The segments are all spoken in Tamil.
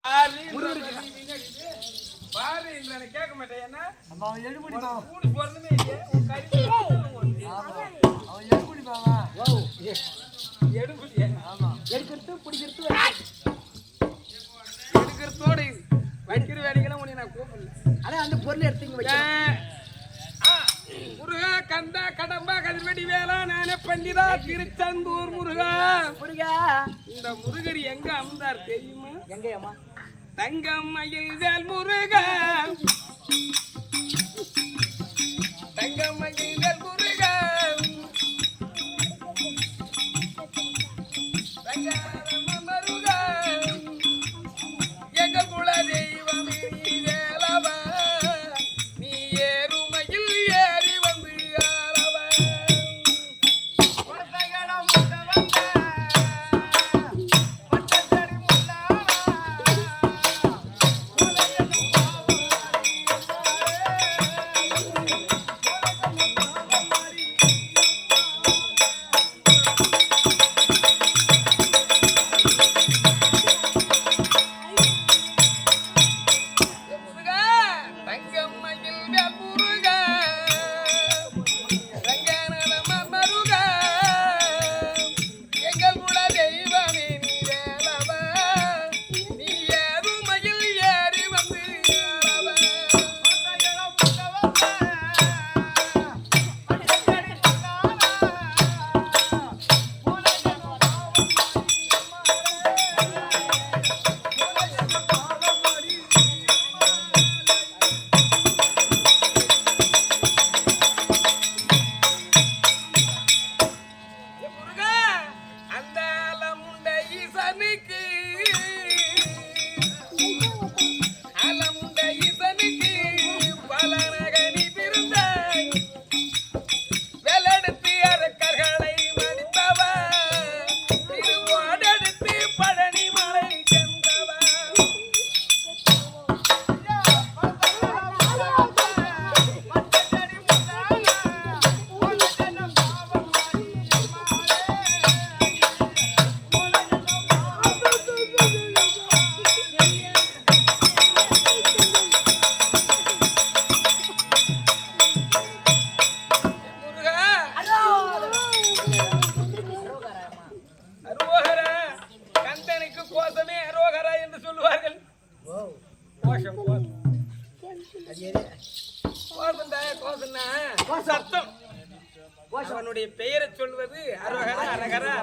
பாரு கேட்க மாட்டேன். என்ன அவன் எழுபடி கூடு போறதுமே எடுக்கிறது பிடிக்கிறது எடுக்கிறதோடு வைக்கிற வேலைக்கெல்லாம் உன்னை நான் கூப்பிடல. ஆனா அந்த பொருள் எடுத்தீங்க முருகா கந்தா கடம்பா கதிர்வெடி வேளா நானே பண்டிதா திருச்செந்தூர் முருகா. முருகா இந்த முருகர் எங்க அமர்ந்தார் தெரியுமா? எங்கேயம்மா? தங்கம் மயில் வேல் முருகா, தங்கம் மயில் வேல் முருகா, தங்காரம்ம மருகா, எங்க குல தெய்வம் நீ வேலவா, நீ ஏறுமையில் ஏறி வந்து ஆளவா. அவனுடைய பெயரை சொல்வது அரோகரா அரகரா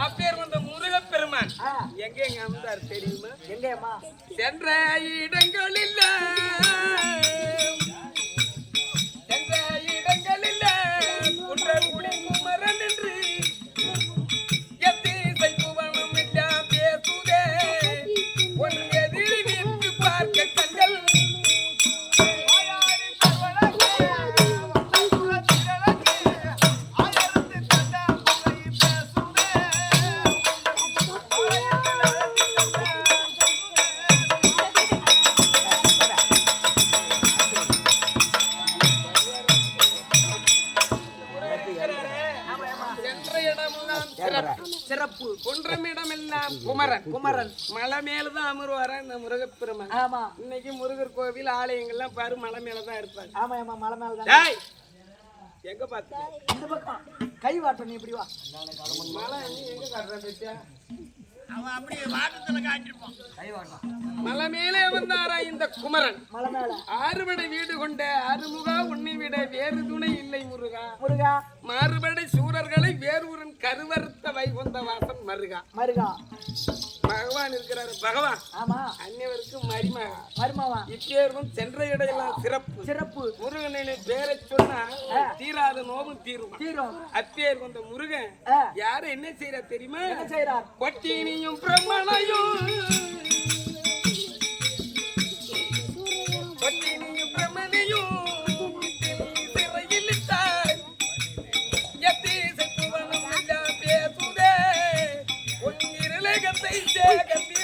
அப்பேர் வந்த முருகப்பெருமான் எங்க எங்க அமர்ந்தார் தெரியுமா? எங்கேயம்மா? சென்ற இடங்களில் குன்றக்குடி குமரன் என்று எத்தீசை புவனம் எல்லாம் பேசுதே ஒன் எதிரி நின்று பார்க்க கண்கள் சிறப்பு. குன்றமிடம் எல்லாம் குமரன். குமரன் மலை மேலதான் அமருவாரா இந்த முருகப்பெருமான். ஆமா. இன்னைக்கு முருகர் கோவில் ஆலயங்கள்லாம் பாரு மலை மேலதான் இருப்பாரு. ஆமா ஆமா மலை மேலதான். எங்க பாத்து இந்த பக்கம் கை வாட்ட நீ இப்படி வா. மலை எங்க காட்டுறா? அவன் அப்படியே வாட்டத்துல காட்டிருப்பான். கை வாட்டா. மலை மேலே வந்தாரா இந்த குமரன். மலை மேல ஆறுபடை வீடு கொண்ட அருமுகா உன்னை விட வேறு துணை இல்லை முருகா. முருகா மாறுபடை சூரர்களை வேறூரன் கருவறுத்த வைகுந்த வாசன் மருகா. மருகா பகவான் இருக்கிறாரு. பகவான் ஆமா அந்நியவருக்கு மருமகா. மருமவா இப்பேரும் சென்ற இடையெல்லாம் சிறப்பு. சிறப்பு. முருகனை பேரை சொன்னா தீராத நோவும் தீரும். அப்பேர் வந்த முருகன் யார என்ன செய்யறா தெரியுமா? என்ன செய்யறார்? கொட்டினியும் பிரம்மனையும் கொட்டினியும் பிரம்மனையும் சிறையில் இட்டார் எத்தீசை புவனம் எல்லாம் பேசுதே உன்னிரலகத்தை சேகத்தில்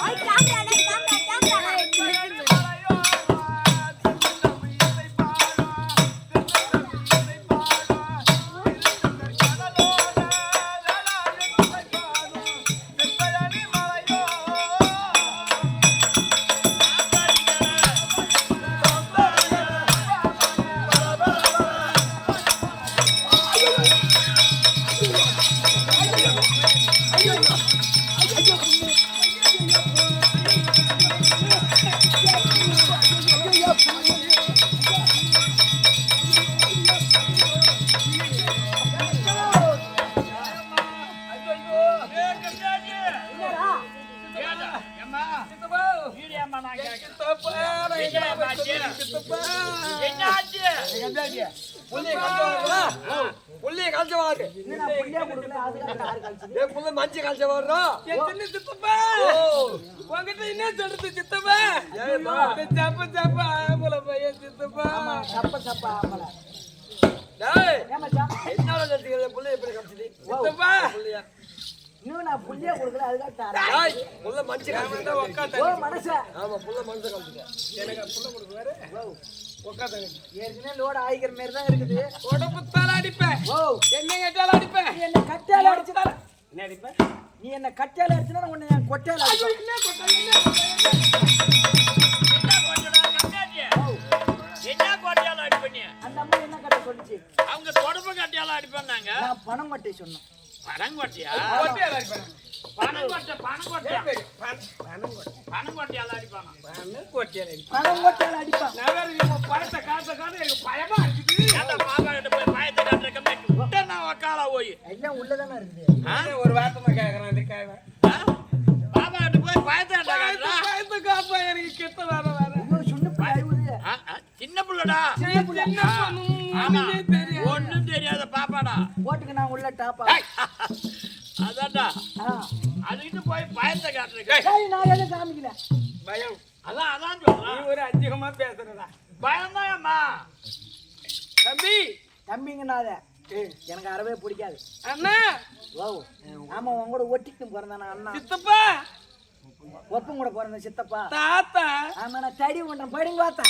நான் கேட்கிறேன். சித்தப்பா, நான் என்ன என்ன ஆச்சு? சொல்றேன் சித்தப்பா? என்ன ஆச்சு? புள்ளைய கழிச்சவாரு புள்ளைய கழிச்சவாரு என்ன புள்ளியா கொடுக்கல அதுக்கு யாரு கழிச்சது என் புள்ள மஞ்ச கழிச்சவாரா என் சின்ன சித்தப்பா, உன்கிட்ட என்ன சொல்றது சித்தப்பா? ஏம்மா? இந்த சப்ப சப்ப ஆம்பளை பையன் சித்தப்பா. ஆமா சப்ப சப்ப ஆம்பளை டேய் ஏமாச்சா என்னால கழிச்சீங்க புள்ளைய எப்படி கழிச்சது சித்தப்பா, புள்ளையா இன்னும் நான் புள்ளியா கொடுக்கல அதுக்காக தரேன் டேய் புள்ள மஞ்ச கழிச்சது உட்காந்து ஓ மனசா ஆமா புள்ள மஞ்ச கழிச்சது எனக்கு புள்ள கொடுக்குவாரு. உட்காந்து ஏற்கனவே லோடு ஆயிக்கிற மாதிரி தான் இருக்குது உடம்புத்தால அடிப்பேன், ஓ என்ன கேட்டாலும் அடிப்பேன். நீ என்ன கட்டால அடிச்சுனா என்ன அடிப்பேன்? நீ என்ன கட்டால அடிச்சுனா உன்னை நான் கொட்டையில அடிப்பேன் என்ன கொட்டாய், என்ன கொட்டாய்? என்ன கொட்டடா கம்மியாச்சு? என்ன கொட்டையால அடிப்பீங்க? அந்த அம்மா என்ன கட்ட சொல்லிச்சு அவங்க தொடப்பு கட்டையால அடிப்பாங்க. நான் பணம் கொட்டை சொன்னேன் பனங்கொட்டையா? கொட்டையால அடிப்பேன். பனங்கொட்டை, பனங்கொட்டையா? பணம் கொட்டை, பனங்கொட்டையால அடிப்பாங்க. பணம் கொட்டையால அடிப்பேன். பணம் கொட்டையில அடிப்பான் நான் வேற இவன் பணத்தை காட்ட எனக்கு பயமா இருக்குது. ஏன்டா பாப்பா கிட்ட போய் பயத்தை காட்டுற கம்மியாச்சு? விட்டா நான் உக்கால போய். எல்லாம் உள்ளதானே இருக்குது ஆ? ஒரு வார்த்தை கேட்கறான் அதுக்காக. ஆ? பாப்பா கிட்ட போய் பயத்தை ஏன்டா காட்டுறா? பயத்தை காப்பா, எனக்கு கிட்ட வர வர. இன்னும் சுண்ணு அழுவுது ஆ, ஆ, சின்ன புள்ளடா. என்ன பண்ணும் ஆமா, ஒண்ணுமே தெரியாது. ஒண்ணும் தெரியாத பாப்பாடா. போட்டுக்கு நான் உள்ள டாப்பா அதான்டா, ஆ அதுக்கிட்ட போய் பயத்தை காட்டுறீங்க. சரி நான் எதுவும் காமிக்கல பயம், அதான் நீ சொல்றேன். ஒரு அதிகமா பேசுறதா பயம்தான் அம்மா. தம்பி. தம்பிங்கனாத எனக்கு அறவே பிடிக்காது அண்ணா, ஓ ஆமா உன் கூட ஒட்டிட்டு பிறந்தானா அண்ணா சித்தப்பா, ஒப்பம் கூட பிறந்த சித்தப்பா தாத்தா, ஆமா நான் தடி ஒன்றேன் போயிடுங்க பார்த்தா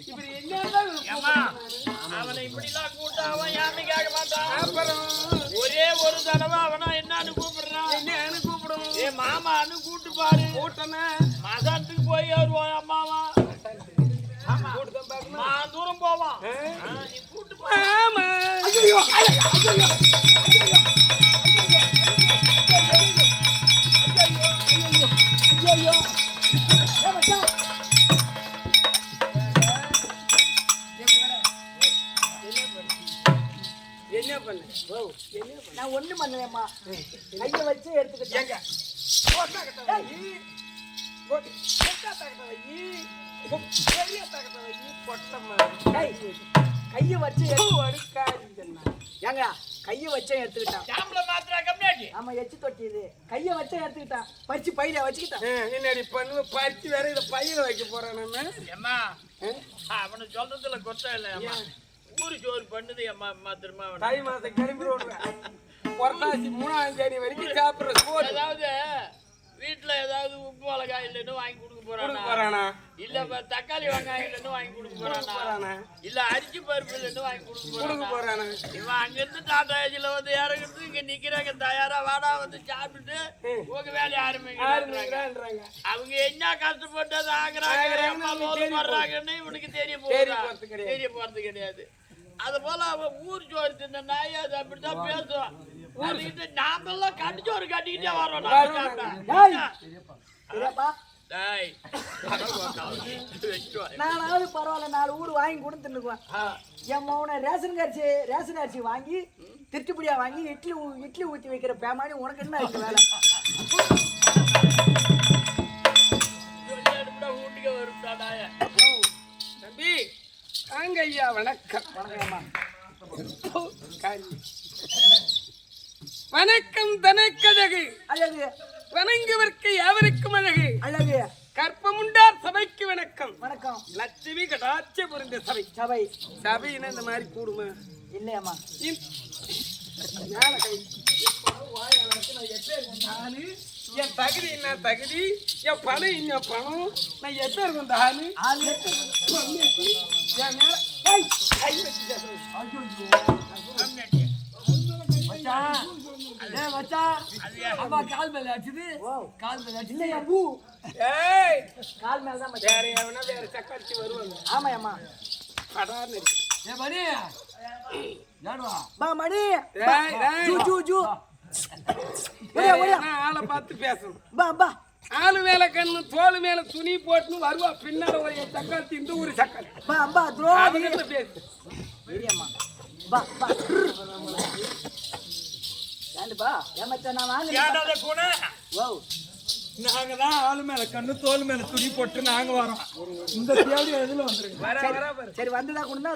இப்படி என்னதான் ஏம்மா, அவனை இப்படிலாம் கூட்டா அவன் யாருன்னு கேட்க மாட்டான். அப்புறம் ஒரே ஒரு தடவை அவனா என்னன்னு கூப்பிடுறான். என்னன்னு கூப்பிடணும்? ஏ மாமான்னு கூட்டு பாரு. கூட்டனா மசாத்துக்கு போய் வருவான் அம்மாவா. கூட்டம் பார்க்கணும். தூரம் போவான். நீ கூட்டு போ. ஆமா. ஐயோ ஏ மச்சான் என்ன பண்ண? ஓ நான் ஒண்ணு பண்ணலையம்மா கையை வச்சு எடுத்துக்கிட்டேன் எங்க? போட்டா கட்ட வை. போட்டா கட்ட வை. பெரிய தகட்ட வை. பொட்ட மாதிரி. கையை வச்சு அடுக்காது சொன்னா. ஏங்க கையை வச்சே எடுத்துக்கிட்டான் சாம்பல மாத்திரா கம்மியாச்சு. ஆமா எச்சு தொட்டி இது கையை வச்சே எடுத்துக்கிட்டான் பறிச்சு பையில வச்சுக்கிட்டான் என்னடி பண்ணுவ? பறிச்சு வேற இதை பையில வைக்க போறேன் நான். ஏம்மா, அவனை சொல்றதுல கொத்தம் இல்லை அம்மா. ஊரு சோறு பண்ணுது அம்மா அம்மா திரும்ப அவனை. தை மாசம் கிளம்பி விடுவேன். புரட்டாசி 3ஆம் தேதி வரைக்கும் சாப்பிடுற சோறு ஏதாவது வீட்டுல ஏதாவது உப்பு மிளகாய் இல்லைன்னு வாங்கி கொடுக்க கொடுக்க போறானா? போறானா? இல்ல தக்காளி வெங்காயம் இல்லைன்னு வாங்கி கொடுக்க போறானா? போறானா? இல்ல அரிசி பருப்பு இல்லைன்னு வாங்கி கொடுக்க கொடுக்க போறானா? போறானா? இவன் அங்க இருந்து டாடா ஏஜில வந்து இறங்குறது இங்க நிக்கிறாங்க தயாரா வாடா வந்து சாப்பிட்டுட்டு உங்க வேலையை ஆரம்பிக்கிறாங்க. ஆரம்பிக்கிறான்றாங்க. அவங்க என்ன கஷ்டப்பட்டு அதை ஆகுறாங்க ஆகுறாங்கன்னு அம்மா அவனுக்கு லோடு தெரிய போடுறாங்கன்னு இவனுக்கு தெரிய போறது கிடையாது. தெரிய போறது கிடையாது. அது போல அவன் ஊர் சோறு தின்ன நாய் அது அப்படித்தான் பேசுவான். அதுக்கிட்ட நாமெல்லாம் கடிச்சோறு கட்டிக்கிட்டே வரோம் நாம சாப்பிட்டா. சரியாப்பா டேய், நானாவது பரவாயில்ல 4 ஊர் வாங்கி கொடுத்துருக்குவேன் என் மௌன ரேஷன் அரிசி வாங்கி திருட்டுப்படியா வாங்கி இட்லி ஊற்றி வைக்கிற பேமானி உனக்கு என்ன இருக்கு வேலை வீட்டுக்கு வரும்டா நாய. தம்பி, வாங்க ஐயா, வணக்கம். வணக்கம்மா வணக்கம் தனக்கழகு, அழகு வணங்குவர்க்கு யாவருக்கும் அழகு. அழகு கற்பமுண்டார் சபைக்கு வணக்கம். வணக்கம் லட்சுமி கடாட்ச பொருந்த சபை. சபை சபைன்னா இந்த மாதிரி கூடுமா? இல்லையம்மா மேல கை. வாய் அளவுக்கு நான் எப்ப நானு, என் தகுதி என்ன தகுதி, என் பணம் என்ன பணம், நான் எப்ப இருக்கும் இந்த ஆளு என் மேல கை வச்சு பேசுறேன். அம்மா கால் மேல அடிச்சது கால் மேல அடிச்சு இல்லையா பூ ஏய், கால் மேல தான் மச்சான் வேற எவனா வேற சக்காச்சி வருவாங்க. ஆமாயம்மா படார்னு இருக்கு. ஏ மணி யாடுவா பா மணி டேய், டேய். ஜூ ஜூ ஜூ வேற எவனா ஆளை பார்த்து பேசணும். பா பா ஆளு மேல கண்ணு தோல் மேல துணி போட்டுன்னு வருவா, பின்னால ஒரு சக்காத்தி இந்த ஊரு சக்காத்தி பா பா துரோகி அவங்க பேசு. இல்லையம்மா பா பா ஏண்டு பா ஏன் மச்சான் நான் வாங்க கேட்டாத கூன. ஓ நாங்க தான் ஆளு மேல கண்ணு தோல் மேல துணி போட்டு நாங்க வரோம். இந்த தேடி எதுல வந்துருக்கு? வர வர வர. சரி வந்துதா கொண்டு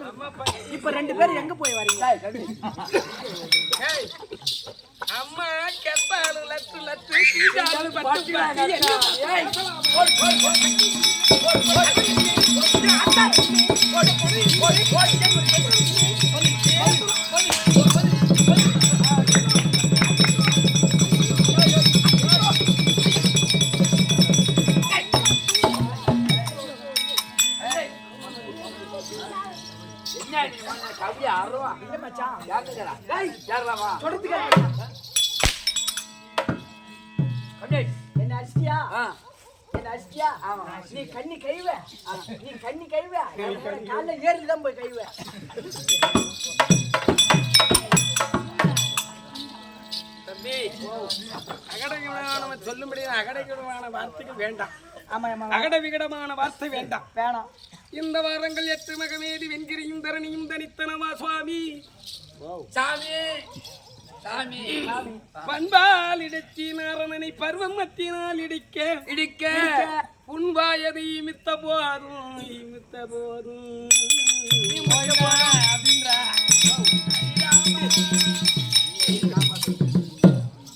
இப்ப 2 பேரும் எங்க போய் வரீங்க? ஏய், அம்மா கெப்பாலு லட்டு லட்டு கீழாலு பட்டு பட்டு என்ன ஏய் என்ன நீ உன்னை கவி ஆடுறவா இல்ல மச்சான் யாருக்குறா டேய் யாரவா சொல்றதுக்கு கண்ணே என்ன அடிச்சியா ஆ என்ன அடிச்சியா நீ கண்ணி கைவ நீ கண்ணி கைவ காலைல ஏறிதான் போய் கைவ தம்பி அகடவிகடமான சொல்லும்படியான அகடவிகடமான வார்த்தைகள் வேண்டாம். ஆமா ஆமா அகட விகடமான வார்த்தை வேண்டாம். வேணாம் இந்த வாரங்கள் 8 மகமேதி வெண்கிரியும் தரணியும் தனித்தனமா சுவாமி சாமி சாமி பண்பால் இடிச்சி நாரணனை பருவம் மத்தினால் இடிக்க இடிக்க புண்பாயதை இமித்த போதும் இமித்த போதும்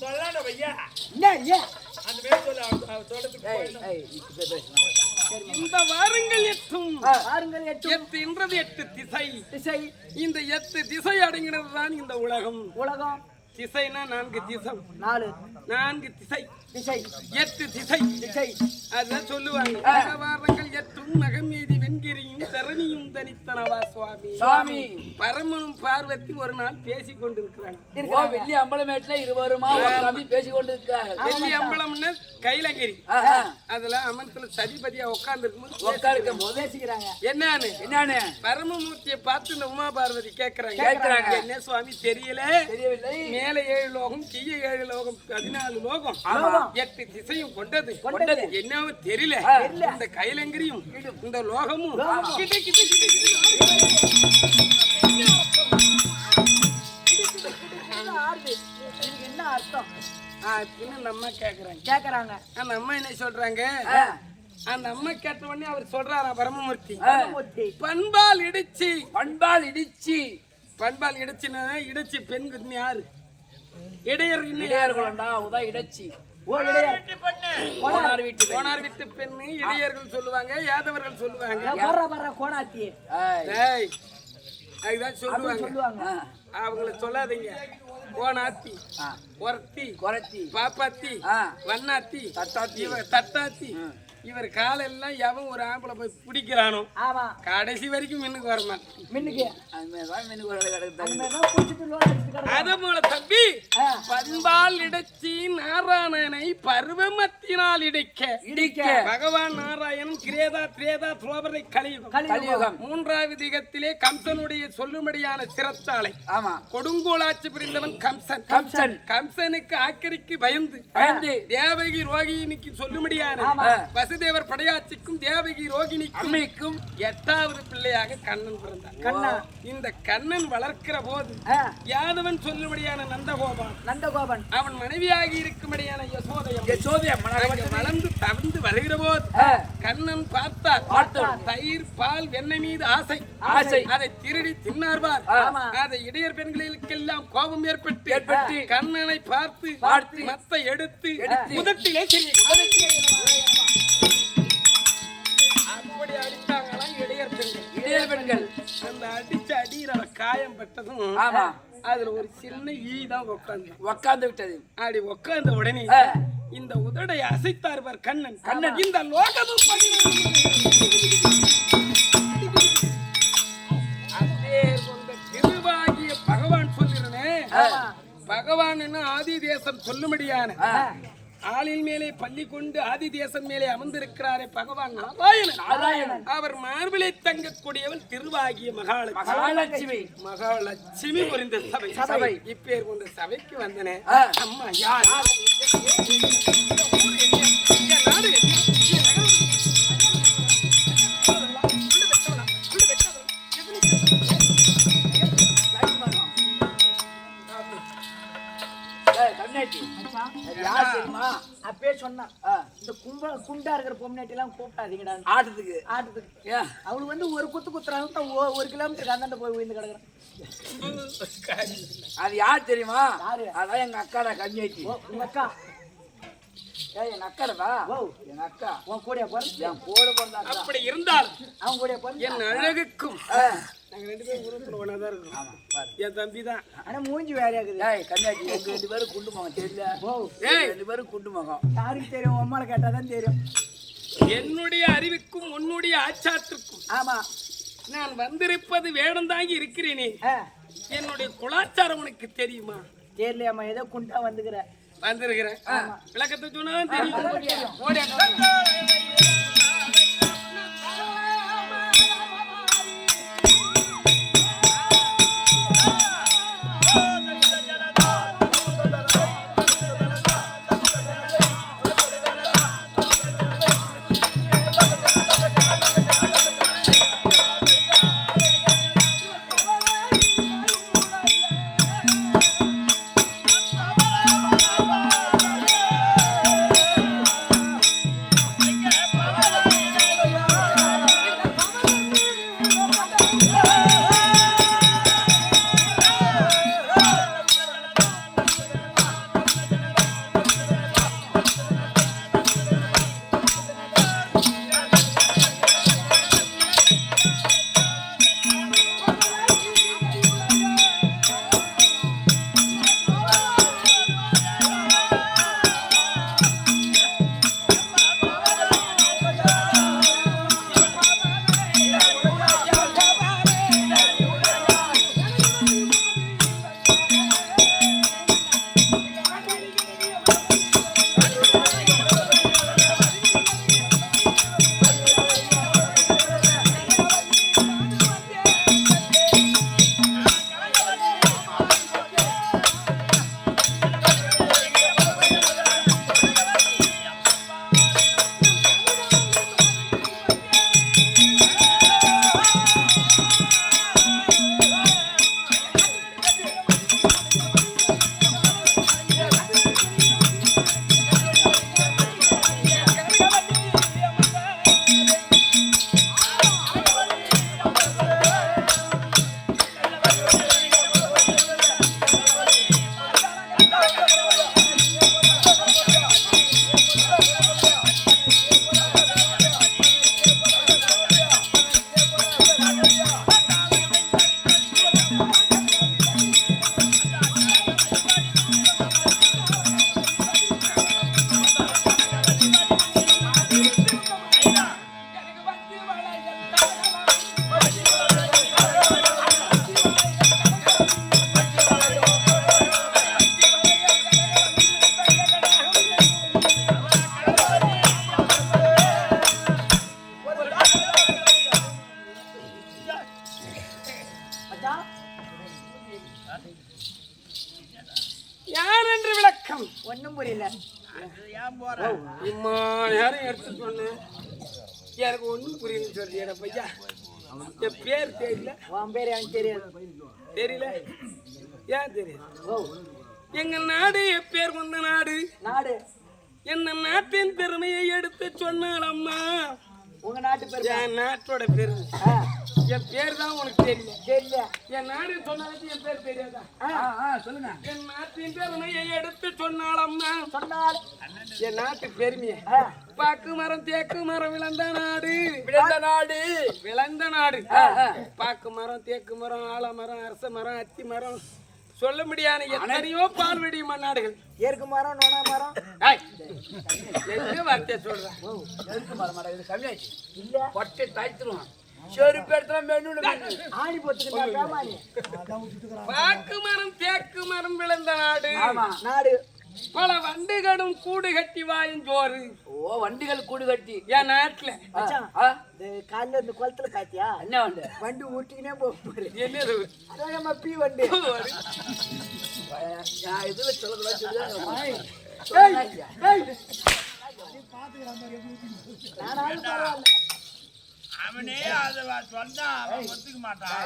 சொல்லாத பையா. என்ன ஏன் அந்த மேல சொல்றதுக்கு இந்த வாரங்கள் 8 பாருங்கள் 8 என்றது 8 திசை. திசை இந்த 8 திசை அடங்கினது தான் இந்த உலகம். உலகம் திசைனா 4 திசை 4 திசை திசை 8 திசை திசை அதான் சொல்லுவாங்க. இந்த வாரங்கள் 8 மகமேதி வெண்கிரியும் தரணியும் தனித்தனவா சுவாமி சாமி பரமனும் பார்வதி ஒரு நாள் பேசிக் கொண்டிருக்கிறாங்க. ஓ வெள்ளி அம்பலமேட்ல இருவருமா உட்கார்ந்து பேசிக் கொண்டிருக்காங்க வெள்ளி அம்பலம்னு கைலகிரி ஆஹா அதுல அமர்த்துல சதிபதியா உட்கார்ந்து இருக்கும்போது உட்காருக்கும் போது பேசிக்கிறாங்க என்னன்னு என்னன்னு பரமமூர்த்தியை பார்த்து இந்த உமா பார்வதி கேக்குறாங்க. என்ன சுவாமி தெரியல, தெரியவில்லை மேல 7 லோகம் கீழே 7 லோகம் 14 லோகம் ஆமா 8 திசையும் கொண்டது கொண்டது. என்னவோ தெரியல. இந்த கைலங்கிரியும் இந்த லோகமும் கிட்ட கிட்ட கிட்ட இதுக்கு என்ன அர்த்தம் அப்படின்னு அந்த அம்மா கேக்குறாங்க. கேக்குறாங்க அந்த அம்மா என்ன சொல்றாங்க, அந்த அம்மா கேட்ட உடனே அவர் சொல்றாரா பரமமூர்த்தி பண்பால் இடிச்சு பண்பால் இடிச்சு பண்பால் இடிச்சுன்னா இடிச்சு பெண்கு யாரு இடையர் இடையார்களா உதா இடைச்சி ஓ இடையார் போனார் வீட்டு கோனார் விட்டு பெண்ணு இடையர்கள் சொல்லுவாங்க, யாதவர்கள் சொல்லுவாங்க. வர்ற கோணாத்தி டேய், அதுதான் சொல்லுவாங்க. சொல்லுவாங்க அவங்கள சொல்லாதீங்க. கோனாத்தி ஒரத்தி குறைச்சி பாப்பாத்தி வண்ணாத்தி தட்டாத்தி இவர் தட்டாத்தி இவர் காலெல்லாம் எவன் ஒரு ஆம்பளை போய் பிடிக்கிறானோ ஆமா கடைசி வரைக்கும் மின்னுக்கு வர மாட்டேன். மின்னுக்கு அதுமாதிரிதான் மின்னு குரல் கிடக்கு அதுமாதிரிதான் புடிச்சிட்டு லோன் அடிச்சுட்டு கிடக்கு. அதே போல தம்பி பண்பால் இடைச்சி நாராயணனை பருவமத்தினால் இடிக்க இடிக்க பகவான் நாராயணன் கிரேதா திரேதா துரோபரை கலியுகம் கலியுகம் 3வது யுகத்திலே கம்சனுடைய சொல்லும்படியான சிரச்சாலை ஆமா கொடுங்கோலாட்சி புரிந்தவன் கம்சன். கம்சன் கம்சனுக்கு ஆக்கரிக்கு பயந்து பயந்து தேவகி ரோகிணிக்கு சொல்லும்படியான வசுதேவர் படையாட்சிக்கும் தேவகி ரோகிணிக்கும் அம்மைக்கும் 8வது பிள்ளையாக கண்ணன் பிறந்தார். கண்ணா இந்த கண்ணன் வளர்க்கிற போது யாதவன் சொல்லும்படியான நந்தகோபன் அவன் மனைவியாகி இருக்கும்படியான யசோதையம் யசோதையா வளர்ந்து தவிர்ந்து வருகிற போது கண்ணன் பார்த்தார். தயிர் பால் வெண்ணெய் மீது ஆசை ஆசை அதை திருடி தின்னார்வார். அதை இடையர் பெண்களுக்கெல்லாம் கோபம் ஏற்பட்டு கண்ணனை பார்த்து மத்தை எடுத்து முதட்டிலே அப்படி அடித்தாங்களாம் இடையர் பெண்கள். அந்த அடிச்ச அடியில காயம் பட்டதும் அதுல ஒரு சின்ன ஈ தான் உட்கார்ந்து விட்டது. அப்படி உட்கார்ந்த உடனே இந்த உதடை அசைத்தார் கண்ணன். இந்த லோகமும் திருவாகிய பகவான் சொல்லிருந்தேன். பகவான் ஆதி தேசம் சொல்லும்படியான ஆளின் மேலே பள்ளி கொண்டு ஆதி தேசம் மேலே அமர்ந்திருக்கிறாரே பகவான் நாராயணன். அவர் மார்பிலை தங்கக்கூடியவன் திருவாகிய மகாலட்சுமி. மகாலட்சுமி புரிந்த சபை. இப்பேர் கொண்ட சபைக்கு வந்தனே அம்மா யார் அப்பே சொன்னா இந்த குண்டா இருக்கிற பொம்னாட்டி எல்லாம் கூப்பிட்டாதீங்கடா ஆட்டத்துக்கு ஆட்டத்துக்கு. ஏன் அவளுக்கு வந்து ஒரு குத்து குத்துறாங்க 1 கிலோமீட்டருக்கு அந்தாண்ட போய் விழுந்து கிடக்குறான். அது யார் தெரியுமா? யாரு? அதான் எங்க அக்காடா கம்மியாச்சு. உங்க அக்கா எங்க அக்காடா ஓ எங்க அக்கா உன் கூடயா பிறந்து என் கூட பிறந்த அக்கா. அப்படி இருந்தால் அவன் கூடயா பிறந்து என் அழகுக்கும் நாங்க 2 பேரும் உருவத்துல ஒண்ணாதான் இருக்கோம். ஆமா பாரு. என் தம்பி தான். ஆனா மூஞ்சி வேறையா இருக்குது. ஏய் கம்மியாச்சு. எங்க 2 பேரும் குண்டு முகம் தெரியல. ஓ ஏய் 2 பேரும் குண்டு முகம். யாருக்கு தெரியும்? அம்மாவை கேட்டாதான் தெரியும். என்னுடைய அறிவுக்கும் உன்னுடைய ஆச்சாரத்திற்கும் ஆமா நான் வந்திருப்பது வேடம் தாங்கி இருக்கிறேனே. என்னுடைய குலாச்சாரம் உனக்கு தெரியுமா? தெரியலையாம்மா, ஏதோ குண்டா வந்துக்கிற. வந்திருக்கிறேன். விளக்கத்தை சொன்னா தெரியும். யார் என்று விளக்கம் ஒண்ணும் புரியல. ஏன் போற? இம்மா நேரம் எடுத்து சொன்னேன். எனக்கு ஒண்ணும் புரியலன்னு சொல்றியடா பையா. என் பேர் தெரியல. உன் பேர் எனக்கு தெரியாது. தெரியல. ஏன் தெரியும்? ஓ எங்க நாடு எப்பேர் கொண்ட நாடு. நாடு என்ன நாட்டின் பெருமையை எடுத்து சொன்னாள் அம்மா. உங்க நாட்டு பேர் என் நாட்டோட பெருமை. என் பேர் தான் உனக்கு தெரியல. தெரியல. என் நாடு சொன்னாலும் என் பேர் தெரியாதா? சொல்லுங்க. என் நாட்டின் பெருமையை எடுத்து சொன்னாள் அம்மா. சொன்னால் என் நாட்டு பெருமையை பாக்கு மரம் தேக்கு மரம் விளந்த நாடு. விளைந்த நாடு. விளந்த நாடு. பாக்கு மரம் தேக்கு மரம் ஆலமரம் அரச மரம் அத்தி மரம் சொல்ல முடியாத எத்தனையோ பால்வெடி நாடுகள். ஏற்கு மரம் நோனா மரம் எந்த வார்த்தையை சொல்றேன்? எதுக்கு மரம் மாடா? இது கம்மியாச்சு. இல்ல பட்டு தாய்த்துருவான். செருப்பு எடுத்தா மென்னு ஆணி போத்துக்கிட்டா பேமானி. பாக்கு மரம் தேக்கு மரம் விளந்த நாடு. ஆமா. நாடு பல வண்டுகளும் கூடு கட்டி வாயும் சோறு. ஓ வண்டிகள் கூடு கட்டி என் நாட்டுல மச்சான், இந்த காலைல இந்த குளத்துல பாத்தியா என்ன வண்டு? வண்டி ஊட்டிக்கினே போகுது. என்னது அதான் நம்ம பீ வண்டி. நான் இதுல சொல்லக்கூடாது நானாலும் பரவாயில்ல. அவனே அதை சொன்னா அவன் ஒத்துக்க மாட்டான்.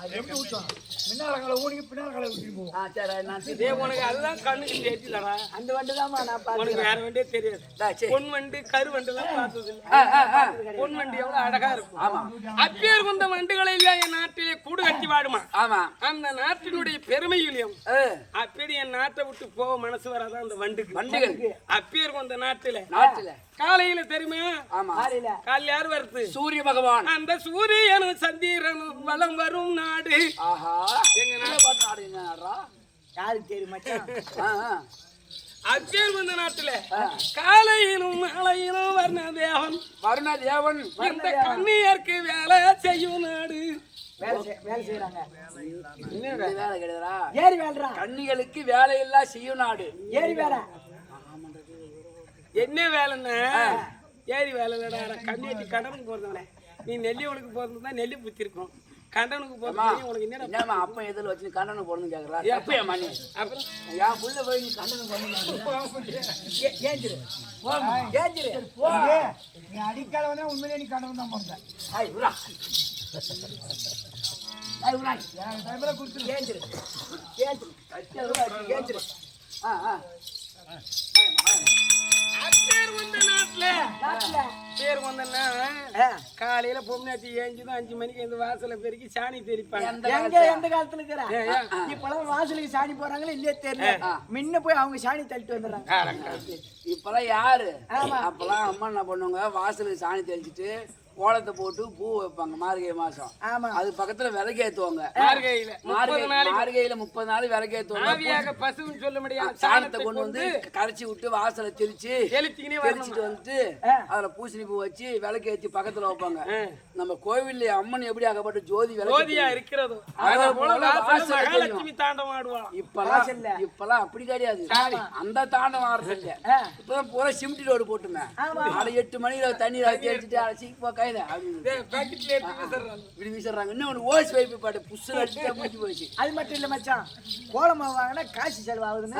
அது எப்படி ஊத்தும்? முன்னால ஊடி பின்னால ஊற்றி போவோம். சரி நான் டேய், உனக்கு அதுதான் கண்ணுக்கு தேய்ச்சிலடா. அந்த வண்டு தான்மா நான் உனக்கு பாத்துக்கிறேன். வேற வண்டியே தெரியாது. சரி. பொன் வண்டு கரு வண்டுலாம் பார்த்தது இல்ல. பொன் வண்டு எவ்வளவு அழகா இருக்கும். ஆமா அப்பேர் வந்த வண்டுகளில் என் நாட்டிலே கூடு கட்டி வாடுமா. ஆமா அந்த நாட்டினுடைய பெருமையிலும் அப்பேர் என் நாட்டை விட்டு போக மனசு வராதான் அந்த வண்டுக்கு. வண்டுகள் அப்பேர் வந்த நாட்டுல நாட்டுல காலையில தெரியுமா? ஆமா காலையில யார் வருது? சூரிய பகவான். அந்த சூரியனும் சந்திரனும் வலம் வரும் நாடு ஆஹா எங்க நாடுறா யாருக்கு தெரியும் மச்சான்? அப்பேர் வந்த நாட்டுல காலையிலும் மாலையிலும் வர்ண தேவன் இந்த கண்ணியருக்கு வேலை செய்யும் நாடு. வேலை செய்யறாங்க. வேலை கிடையாதா? ஏறி வேலைடா. கன்னிகளுக்கு வேலையெல்லாம் செய்யும் நாடு. ஏறி வேலை என்ன வேலைன்னா ஏறி வேலை இல்லடா. கண்ணியட்டி கடனுக்கு போறதுனே நீ நெல்லிவனுக்கு போறதுனா நெல்லி புத்திருக்கும். கண்டனுக்கு போறது உனக்கு என்னமா அப்ப எதில் வச்சு கண்டனம் போடணும்னு கேக்குறா? எப்ப மணி அப்புறம் என் புள்ள போய் நீ கண்டனம் பண்ணு. ஏஞ்சிரு ஏஞ்சிரு நீ அடிக்காதவனே உண்மையிலே நீ கண்டனம் தான் போடுற. என் டைம்ல கொடுத்துரு. ஏஞ்சிரு ஏஞ்சிரு அப்பேர் வந்த நாட்டுல நாட்டுல பேர் வந்தன்னா காலையில பொம்னாச்சி ஏஞ்சுதான் 5 மணிக்கு இந்த வாசல பெருக்கி சாணி தெளிப்பாங்க. எந்த காலத்துல இருக்கிற இப்பெல்லாம் வாசலுக்கு சாணி போறாங்களா இல்லையே தெரியல. முன்ன போய் அவங்க சாணி தள்ளிட்டு வந்துடுறாங்க. இப்பெல்லாம் யாரு? அப்பெல்லாம் அம்மா என்ன பண்ணுவாங்க, வாசலுக்கு சாணி தெளிச்சுட்டு கோலத்தை போட்டு பூ வைப்பாங்க. மார்கழி மாசம். ஆமா அது பக்கத்துல விளக்கேத்துவாங்க. மார்கழியில மார்கழியில 30 நாள் விளக்கேத்துவாங்க. ஆவியாக பசுன்னு சொல்ல முடியாது. சாணத்தை கொண்டு வந்து கரைச்சி விட்டு வாசலை தெளிச்சு தெளிச்சுட்டு வந்துட்டு அதுல பூசணி பூ வச்சு விளக்கேத்தி பக்கத்துல வைப்பாங்க. நம்ம கோவில்ல அம்மன் எப்படி ஆகப்பட்ட ஜோதி ஜோதியா இருக்கிறதோ மகாலட்சுமி தாண்டம் ஆடுவான். இப்பெல்லாம் அப்படி கிடையாது. அந்த தாண்டம் ஆடுறது இல்ல. இப்பதான் பூரா சிமெண்ட் ரோடு போட்டுமே. அதை 8 மணிக்கு தண்ணி தேடிச்சுட்டு அழைச்சி இப்படி வீசுறாங்க. இன்னும் ஓஸ் வைப்பு பாட்டு புஷ் அடிச்சுட்டா முடிஞ்சு போயிடுச்சு. அது மட்டும் இல்ல மச்சான், கோலமா வாங்கினா காசு செலவாகுதுன்னு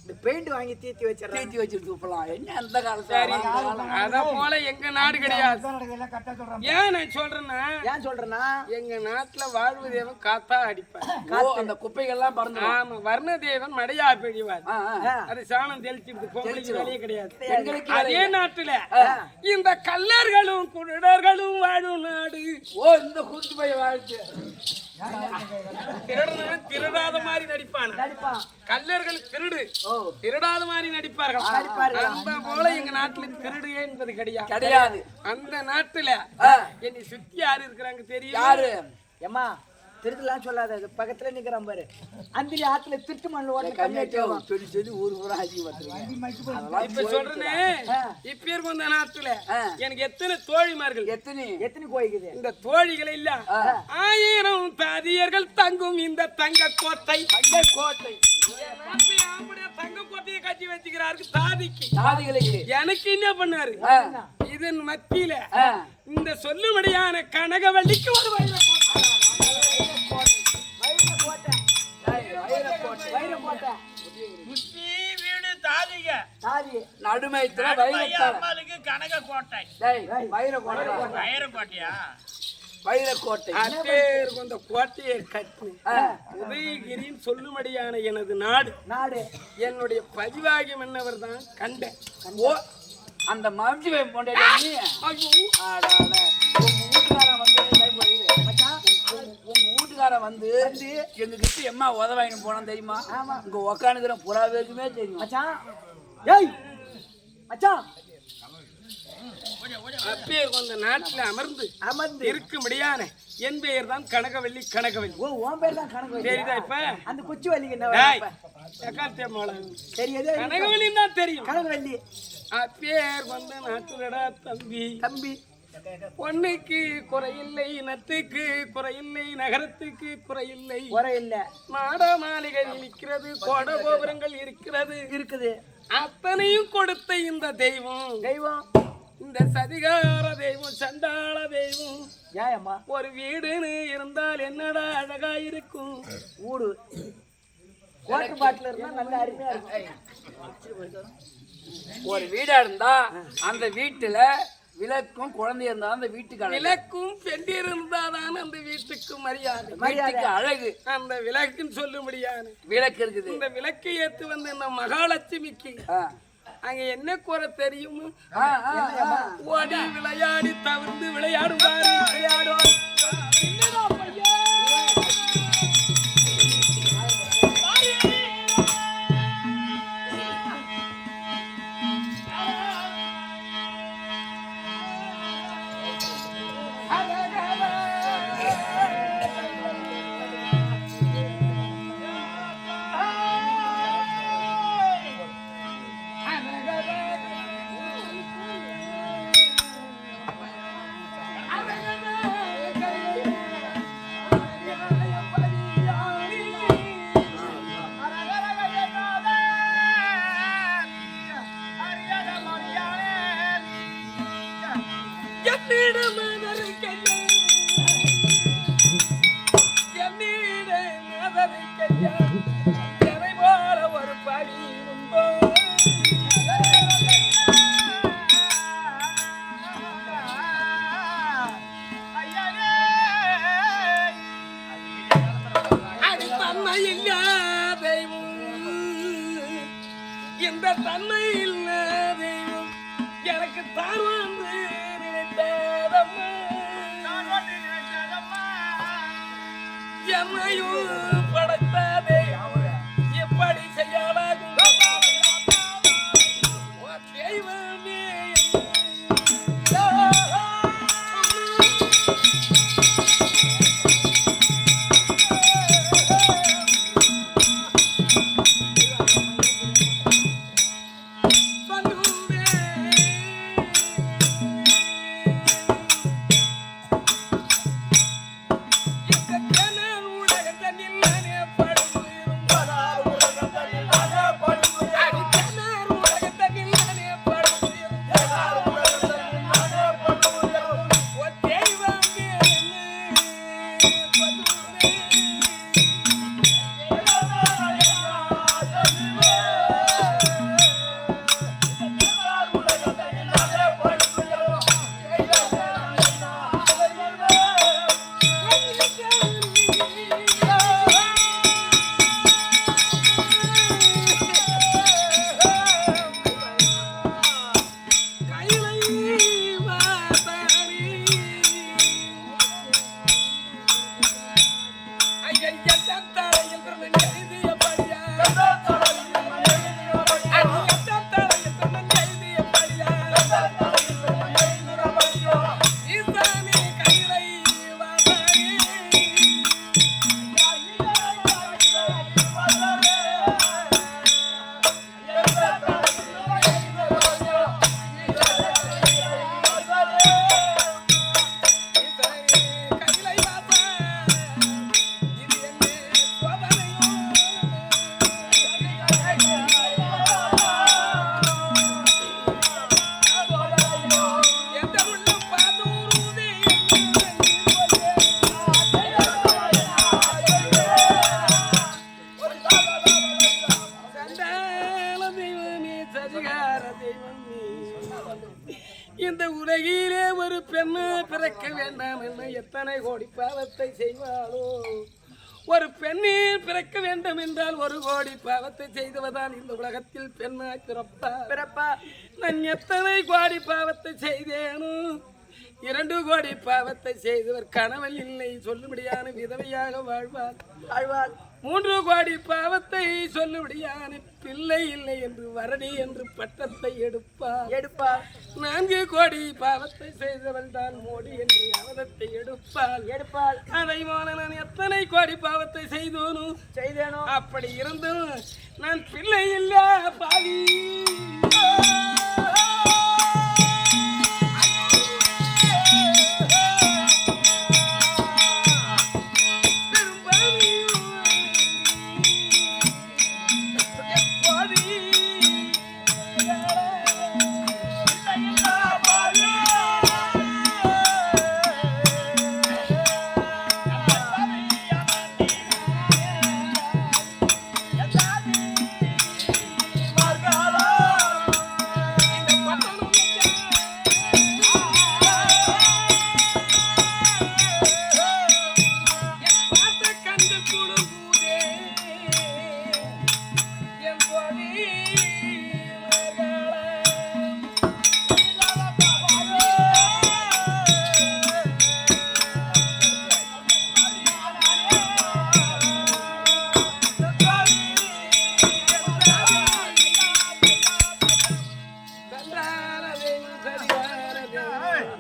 இந்த பெயிண்ட் வாங்கி தீத்தி வச்சிருது. இப்பெல்லாம் என்ன அந்த காலத்துல அத போல எங்க நாடு கிடையாது. எல்லாம் கரெக்டா சொல்றாங்க. ஏன் நான் சொல்றேன்னா ஏன் சொல்றேன்னா எங்க நாட்டுல வாழ்வு தேவன் காத்தா அடிப்பார். அந்த குப்பைகள்லாம் பறந்து. ஆமா, வர்ண தேவன் மடையா பெய்வார். அது சாணம் தெளிச்சிடுது. பொங்கலுக்கு வேலையே கிடையாது. அதே நாட்டுல இந்த கல்லர்களும் குருடர்களும் வாழும் நாடு. ஓ இந்த கூத்து பைய வாழ்த்து திருடாத மாதிரி நடிப்பான். கல்லர்கள் திருடாத மாதிரி நடிப்பார்கள். அந்த போல எங்க நாட்டுல திருடு என்பது கிடையாது. அந்த நாட்டுல என்னை சுத்தி யாரு இருக்கிறாங்க தெரியும்? யாரு? ஏமா திருட்டுலாம் சொல்லாத, பக்கத்துல நிக்கிறான் பாரு. அந்திரி ஆத்துல திருட்டு மண்ணு ஓட்ட கம்மியாச்சும் சொல்லி ஊரு பூரா ஆட்சி பார்த்துருக்கேன். இப்ப சொல்றேன், இப்ப வந்த நாட்டுல எனக்கு எத்தனை தோழிமார்கள், எத்தனை கோயிக்குது. இந்த தோழிகள் இல்ல 1000 தாதியர்கள் தங்கும் இந்த தங்க கோட்டை. தங்க கோட்டையை கட்டி வச்சுக்கிறாரு தாதிக்கு. எனக்கு என்ன பண்ணாரு? இதன் மத்தியில இந்த சொல்லும்படியான கனகவள்ளிக்கு ஒரு கோட்டையை கட்டி உதயகிரின்னு சொல்லும்படியான எனது நாடு என்னுடைய பதிவாகி மன்னவர் தான் கண்டேன். அந்த மம்ஜி பொண்டாட்டி உங்க வீட்டுக்காரன் வந்து எங்க கிட்ட எம்மா உதவாயின்னு போனா தெரியுமா? உங்க உக்காந்துக்கிற புறா பேருக்குமே தெரியும். அப்பேர் கொண்ட நாட்டுல அமர்ந்து இருக்கும்படியான என் பெயர் தான் கனகவள்ளி. ஓ உன் பேர் தான் கனகவள்ளி. தெரியுதா? இப்ப அந்த குச்சி வள்ளிக்கு என்ன தெரியாது? கனகவள்ளி தான் தெரியும். கனகவள்ளி அப்பேர் கொண்ட நாட்டுலடா தம்பி. பொண்ணுக்கு குறையில்லை, நத்துக்கு குறையில்லை, நகரத்துக்கு குறையில்லை. மாட மாளிகைகள் இருக்கிறது, கோட கோபுரங்கள் இருக்குது. அத்தனையும் கொடுத்த இந்த தெய்வம் இந்த சதிகார தெய்வம், சண்டாள தெய்வம் ஒரு வீடுன்னு இருந்தால் என்னடா அழகா இருக்கும். ஊடு வாட்டர் பாட்டில் இருந்தா நல்ல அருமையா இருக்கும். ஒரு வீடா இருந்தா அந்த வீட்டுல விளக்கும் குழந்தை இருந்தா அந்த வீட்டுக்கு அழகு. விளக்கும் பெண் இருந்தாதான் அந்த வீட்டுக்கு மரியாதை. வீட்டுக்கு அழகு. அந்த விளக்குன்னு சொல்ல முடியாது. விளக்கு இருக்குது. இந்த விளக்கை ஏத்து வந்து இந்த மகாலட்சுமிக்கு அங்க என்ன குறை தெரியும்? ஓடி விளையாடி தவிர்த்து விளையாடுவாரு. விளையாடுவார். இந்த தன்மை இல்ல தெய்வம் எனக்கு தான் வந்து நினைத்ததம்மா, என்னையும் படைத்ததே எப்படி செய்யலாகும் தெய்வமே. இந்த உலகிலே ஒரு பெண்ணு பிறக்க வேண்டாம் என்று எத்தனை கோடி பாவத்தை செய்வாளோ. ஒரு பெண்ணில் பிறக்க வேண்டும் என்றால் ஒரு கோடி பாவத்தை செய்தவதான் இந்த உலகத்தில் பெண்ணாய் பிறப்பா. நான் எத்தனை கோடி பாவத்தை செய்தேனோ. 2 கோடி பாவத்தை செய்தவர் கணவன் இல்லை சொல்லும்படியான விதவையாக வாழ்வார். 3 கோடி பாவத்தை சொல்லும்படியான பிள்ளை இல்லை என்று வரடி என்று பட்டத்தை எடுப்பார். 4 கோடி பாவத்தை செய்தவள் தான் மோடி என்று அவதத்தை எடுப்பாள். அதை போல நான் எத்தனை கோடி பாவத்தை செய்தேனோ. அப்படி இருந்தும் நான் பிள்ளை இல்ல பாவி.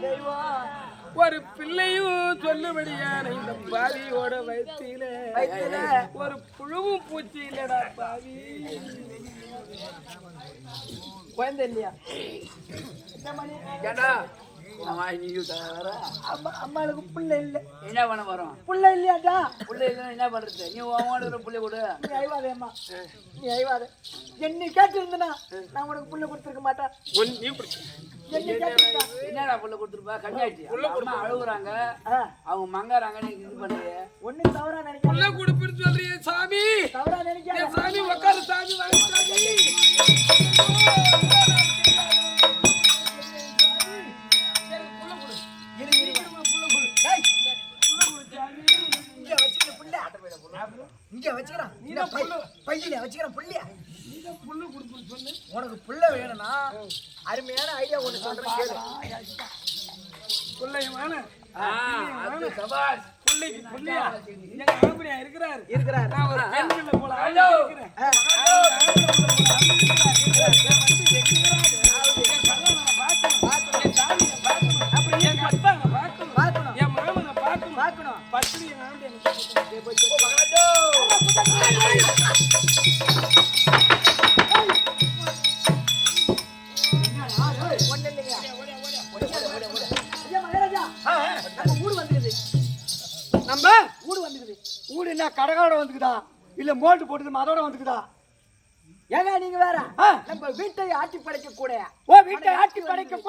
தெய்வம் ஒரு பிள்ளையும் சொல்லுபடியான இந்த பாவியோட வயிற்றில ஒரு புழுவும் பூச்சி இல்லடா பாவி. குழந்தை இல்லையா? என்ன மணி? ஏண்டா நீ வர அம்மாளுக்கு புள்ள இல்ல. என்ன பண்ண போறோம்? புள்ள இல்லையாடா? புள்ள இல்லைன்னா என்ன பண்றது? நீ உன் புள்ள கொடு. நீ ஐவாதேம்மா, நீ ஐவாத. என்ன கேட்டு இருந்தனா நான் உனக்கு புள்ள கொடுத்துருக்க மாட்டேன். நீ பிடிச்சி என்ன கேட்டு என்னடா புள்ள கொடுத்துருப்பா? கண்ணியாட்டி அம்மா அழுகுறாங்க, அவங்க மங்காறாங்க, நீ இது பண்றிய. ஒண்ணு தவறா நினைக்க. புள்ள கொடுப்புன்னு சொல்றியே சாமி. தவறா நினைக்காத சாமி. உட்காரு சாமி, வாங்க சாமி. இங்க வச்சுக்கிறான். பையில வச்சுக்கிறான் புள்ளியா. உனக்கு புள்ள வேணும்னா அருமையான ஐடியா ஒண்ணு சொல்றேன் கேளு. புள்ளையமான சபாஷ். புள்ளைக்கு புள்ளையா எங்க ஆம்படியா இருக்கிறாரு. நான் ஒரு பெண்ணுல போல இருக்கிறேன். நம்ம ஊடு வந்துக்குது. ஊடு என்ன கடகாட வந்துக்குதா இல்ல மோல்டு போட்டுது அதோட வந்துக்குதா? ஏங்க நீங்க வேற நம்ம வீட்டை ஆட்டி படைக்க கூட வீட்டை ஆட்டி படைக்க கூட